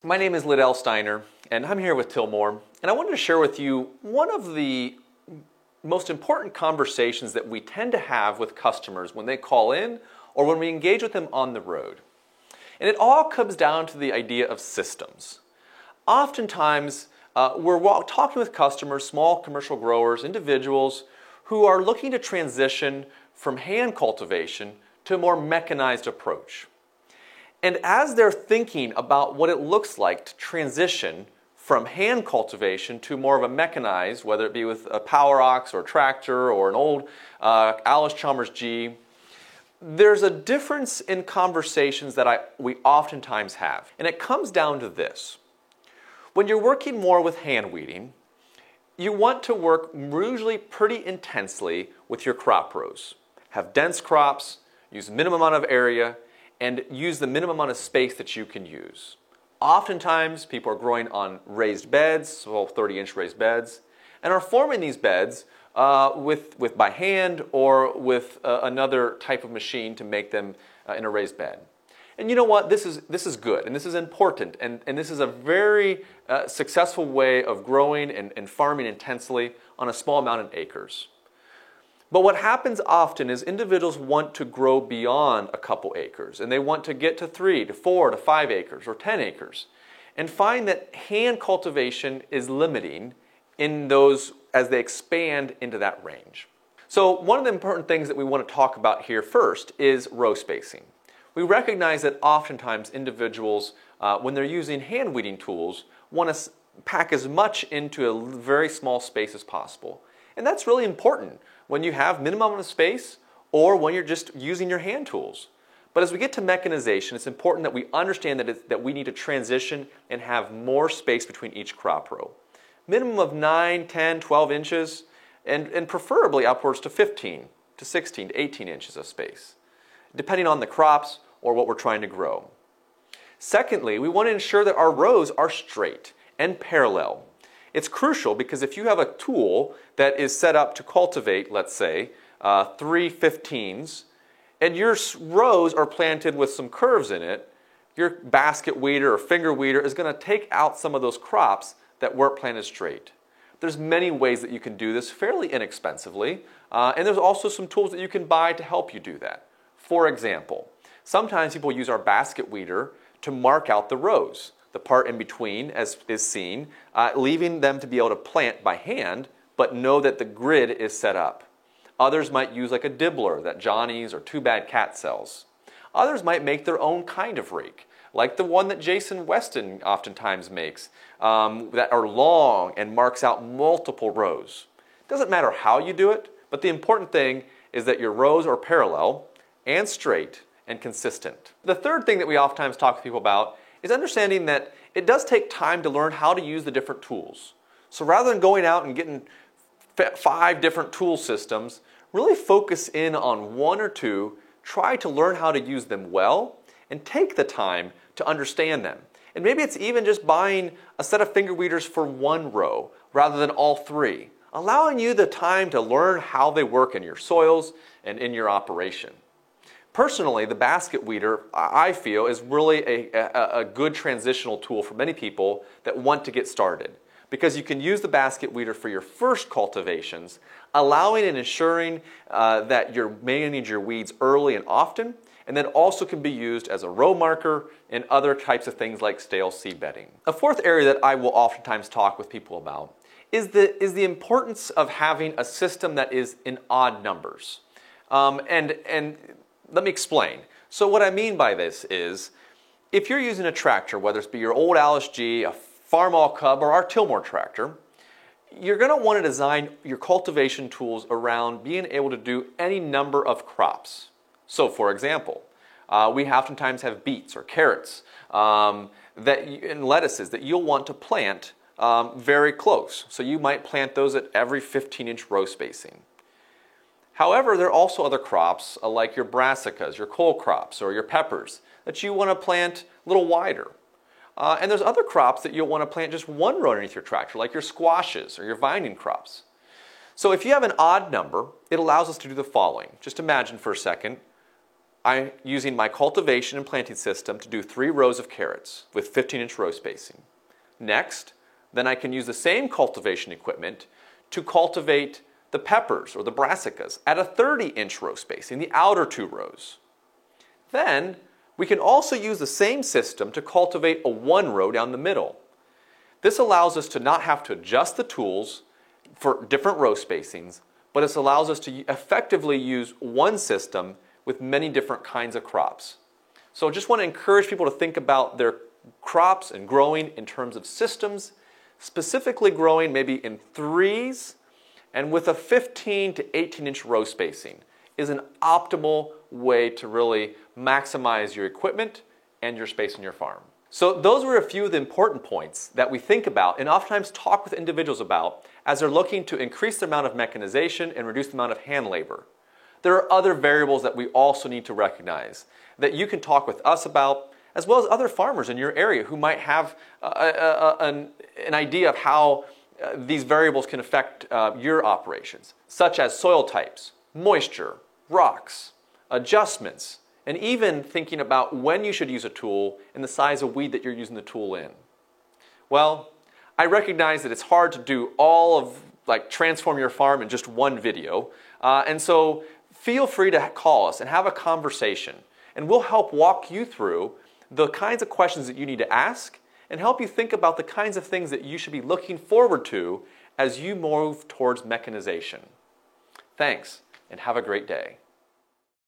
My name is Lydell STEINER, and I'm here with Tilmor, and I wanted to share with you one of the most important conversations that we tend to have with customers when they call in or when we engage with them on the road. And it all comes down to the idea of systems. Oftentimes, we're talking with customers, small commercial growers, individuals who are looking to transition from hand cultivation to a more mechanized approach. And as they're thinking about what it looks like to transition from hand cultivation to more of a mechanized, whether it be with a power ox or a tractor or an old Allis-Chalmers G, there's a difference in conversations that we oftentimes have. And it comes down to this. When you're working more with hand weeding, you want to work usually pretty intensely with your crop rows. Have dense crops, use minimum amount of area, and use the minimum amount of space that you can use. Oftentimes, people are growing on raised beds, so 30-inch raised beds, and are forming these beds by hand or with another type of machine to make them in a raised bed. And you know what? This is good, and this is important, and this is a very successful way of growing and farming intensely on a small amount of acres. But what happens often is individuals want to grow beyond a couple acres, and they want to get to 3 to 4 to 5 acres or 10 acres, and find that hand cultivation is limiting in those as they expand into that range. So one of the important things that we want to talk about here first is row spacing. We recognize that oftentimes individuals, when they're using hand weeding tools, want to pack as much into a very small space as possible. And that's really important when you have minimum amount of space or when you're just using your hand tools. But as we get to mechanization, it's important that we understand that we need to transition and have more space between each crop row. Minimum of 9, 10, 12 inches, and preferably upwards to 15 to 16 to 18 inches of space, depending on the crops or what we're trying to grow. Secondly, we want to ensure that our rows are straight and parallel. It's crucial because if you have a tool that is set up to cultivate, let's say, 3 15s, and your rows are planted with some curves in it, your basket weeder or finger weeder is going to take out some of those crops that weren't planted straight. There's many ways that you can do this fairly inexpensively, and there's also some tools that you can buy to help you do that. For example, sometimes people use our basket weeder to mark out the rows, the part in between, as is seen, leaving them to be able to plant by hand, but know that the grid is set up. Others might use like a dibbler that Johnny's or Too Bad Cat sells. Others might make their own kind of rake, like the one that Jason Weston oftentimes makes, that are long and marks out multiple rows. It doesn't matter how you do it, but the important thing is that your rows are parallel and straight and consistent. The third thing that we oftentimes talk to people about is understanding that it does take time to learn how to use the different tools. So rather than going out and getting 5 different tool systems, really focus in on 1 or 2, try to learn how to use them well, and take the time to understand them. And maybe it's even just buying a set of finger weeders for 1 row rather than all 3, allowing you the time to learn how they work in your soils and in your operation. Personally, the basket weeder, I feel, is really a good transitional tool for many people that want to get started, because you can use the basket weeder for your first cultivations, allowing and ensuring that you're managing your weeds early and often, and then also can be used as a row marker and other types of things like stale seed bedding. A fourth area that I will oftentimes talk with people about is the importance of having a system that is in odd numbers. And let me explain. So what I mean by this is, if you're using a tractor, whether it be your old Allis G, a Farmall Cub, or our Tilmor tractor, you're going to want to design your cultivation tools around being able to do any number of crops. So for example, we oftentimes have beets or carrots and lettuces that you'll want to plant very close. So you might plant those at every 15-inch row spacing. However, there are also other crops like your brassicas, your cole crops, or your peppers that you want to plant a little wider. And there's other crops that you'll want to plant just 1 row underneath your tractor, like your squashes or your vining crops. So if you have an odd number, it allows us to do the following. Just imagine for a second, I'm using my cultivation and planting system to do 3 rows of carrots with 15-inch row spacing. Next, then I can use the same cultivation equipment to cultivate the peppers or the brassicas at a 30-inch row spacing, the outer 2 rows. Then we can also use the same system to cultivate a 1 row down the middle. This allows us to not have to adjust the tools for different row spacings, but it allows us to effectively use one system with many different kinds of crops. So I just want to encourage people to think about their crops and growing in terms of systems, specifically growing maybe in 3s and with a 15 to 18-inch row spacing is an optimal way to really maximize your equipment and your space on your farm. So those were a few of the important points that we think about and oftentimes talk with individuals about as they're looking to increase the amount of mechanization and reduce the amount of hand labor. There are other variables that we also need to recognize that you can talk with us about, as well as other farmers in your area who might have an idea of how these variables can affect your operations, such as soil types, moisture, rocks, adjustments, and even thinking about when you should use a tool and the size of weed that you're using the tool in. Well, I recognize that it's hard to do all of, transform your farm in just one video, and so feel free to call us and have a conversation, and we'll help walk you through the kinds of questions that you need to ask and help you think about the kinds of things that you should be looking forward to as you move towards mechanization. Thanks, and have a great day.